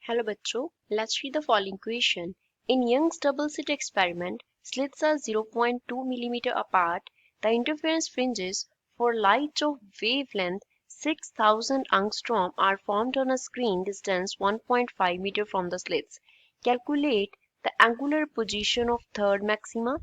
Hello बच्चों, let's read the following question. In Young's double slit experiment, slits are 0.2 mm apart. The interference fringes for light of wavelength 6000 angstrom are formed on a screen distance 1.5 meter from the slits. Calculate the angular position of third maxima,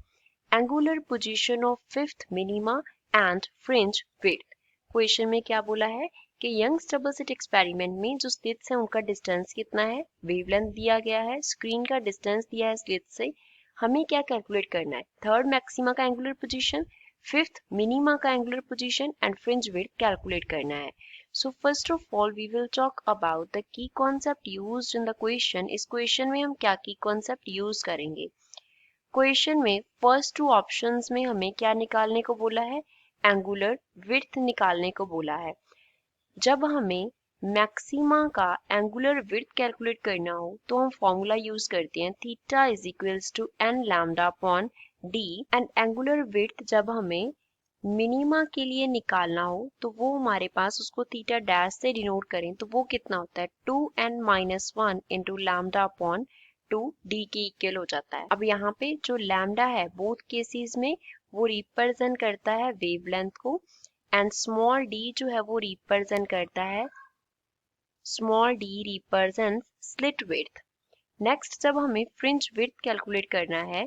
angular position of fifth minima and fringe width. Question में क्या बोला है कि Young's double slit experiment में जो slits है उनका distance कितना है, वेवलेंथ दिया गया है, स्क्रीन का डिस्टेंस दिया है स्लिट से, हमें क्या कैलकुलेट करना है, थर्ड मैक्सिमा का एंगुलर पोजीशन, फिफ्थ मिनिमा का angular position and fringe width calculate करना है. So first of all we will talk about the key concept used in the question. इस क्वेश्चन में हम क्या की कॉन्सेप्ट यूज करेंगे. Question में फर्स्ट टू ऑप्शंस में हमें क्या निकालने को बोला है, एंगुलर विड्थ निकालने को बोला है. जब हमें मैक्सिमा का एंगुलर विड्थ कैलकुलेट करना हो तो हम फॉर्मूला यूज करते हैं theta is equals to n lambda upon d. And angular width जब हमें मिनिमा के लिए निकालना हो तो वो हमारे पास उसको थीटा डैश से डिनोट करें तो वो कितना होता है 2n-1 into lambda upon 2 D के इक्वल हो जाता है. अब यहाँ पे जो लैम्डा है बोथ केसेस में वो रिप्रेजेंट करता है वेवलेंथ को एंड स्मॉल डी जो है वो रिप्रेजेंट करता है, small D represents slit width. Next जब हमें फ्रिंज विड्थ कैलकुलेट करना है,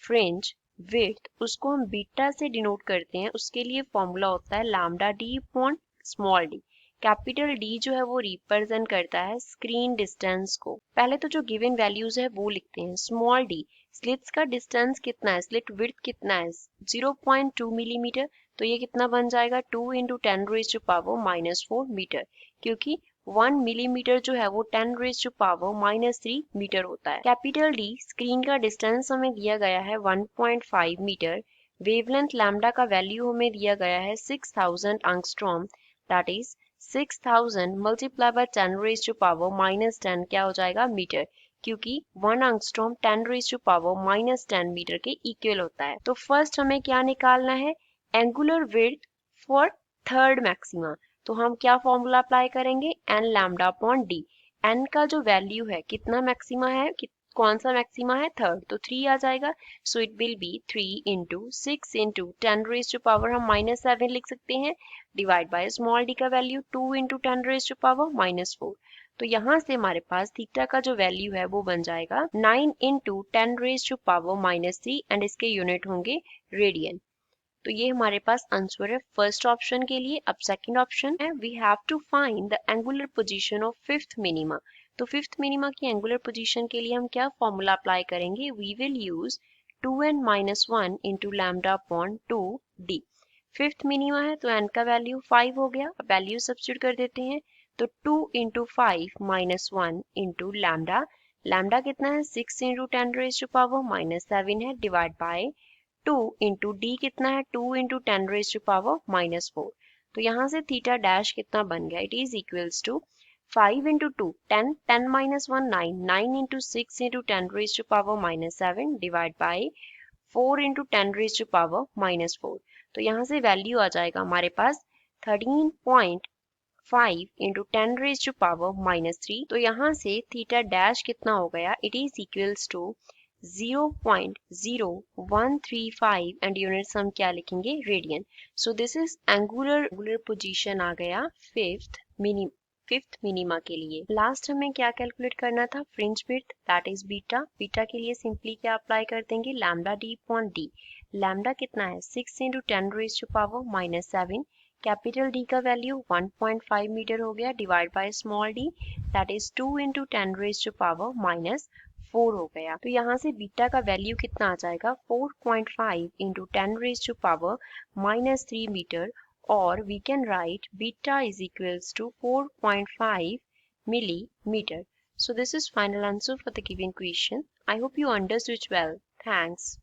फ्रिंज विड्थ उसको हम बीटा से डिनोट करते हैं, उसके लिए फॉर्मूला होता है lambda D upon small D. Capital D जो है वो रिप्रेजेंट करता है स्क्रीन डिस्टेंस को. पहले तो जो गिवन वैल्यूज है वो लिखते हैं. स्मॉल डी स्लिट्स का डिस्टेंस कितना है, स्लिट विड्थ कितना है 0.2 मिलीमीटर, तो ये कितना बन जाएगा 2 इंटू 10⁻⁻⁻4 मीटर, क्योंकि 1 मिलीमीटर जो है वो 10⁻⁻³ मीटर होता है. कैपिटल डी स्क्रीन का डिस्टेंस हमें दिया गया है 1.5 मीटर. वेवलेंथ लैम्डा का वैल्यू हमें दिया गया है 6000 angstrom, that is 6000 multiply by 10⁻⁻10 क्या हो जाएगा मीटर, क्योंकि 1 एंगस्ट्रॉम 10⁻⁻10 मीटर के इक्वल होता है. तो फर्स्ट हमें क्या निकालना है, angular width for third maxima. तो हम क्या फॉर्मूला अप्लाई करेंगे, n lambda upon d. N का जो वैल्यू है कितना मैक्सिमा है, कौन सा मैक्सिमा है, थर्ड, तो 3 आ जाएगा. So it will be 3 into 6 into 10⁻⁻ हम -7 लिख सकते हैं, डिवाइड बाय स्मॉल डी का वैल्यू 2 इंटू 10⁻⁻4. तो यहाँ से हमारे पास थीटा का जो वैल्यू है वो बन जाएगा 9 इंटू 10⁻³ एंड इसके यूनिट होंगे रेडियन. तो ये हमारे पास आंसर है फर्स्ट ऑप्शन के लिए. अब सेकंड ऑप्शन है, we have to find the angular position of fifth minima. तो फिफ्थ मिनिमा की एंगुलर पोजीशन के लिए हम क्या फॉर्मूला अप्लाई करेंगे, we will use 2n-1 into lambda upon 2 d. Fifth minima है तो n का वैल्यू 5 हो गया, अब वैल्यू सब्स्टिट्यूट कर देते हैं तो 2 इंटू 5-1 इंटू लैम्डा. लैम्डा कितना है 6 इंटू 10⁻⁻7 है, डिवाइड बाय 2 इंटू डी कितना है 2 इंटू 10⁻⁻4. तो यहाँ से थीटा डैश कितना बन गया, it is equals to 5 into 2 10, 10-1 9, 9 into 6 into 10⁻⁻7 divide by 4 into 10⁻⁻4. तो यहाँ से वैल्यू आ जाएगा हमारे पास 13.5 इंटू 10⁻⁻3. तो यहाँ से थीटा डैश कितना हो गया, it is equals to 0.0135 and units हम क्या लिखेंगे, radian. So this is angular position आ गया फिफ्थ मिनिमा के लिए. लास्ट हमें क्या कैलकुलेट करना था, fringe width, that is beta. Beta के लिए सिंपली क्या अप्लाई कर देंगे, lambda D upon D. Lambda कितना है 6 इंटू 10⁻⁻7. कैपिटल डी का वैल्यू 1.5 मीटर हो गया, divide by small D that is 2 into 10⁻⁻4 हो गया. तो यहाँ से बीटा का वैल्यू कितना आ जाएगा 4.5 इंटू 10⁻⁻3 मीटर, और we can write beta is equals to 4.5 millimeter. So this is final answer for the given question. I hope you understood well. Thanks.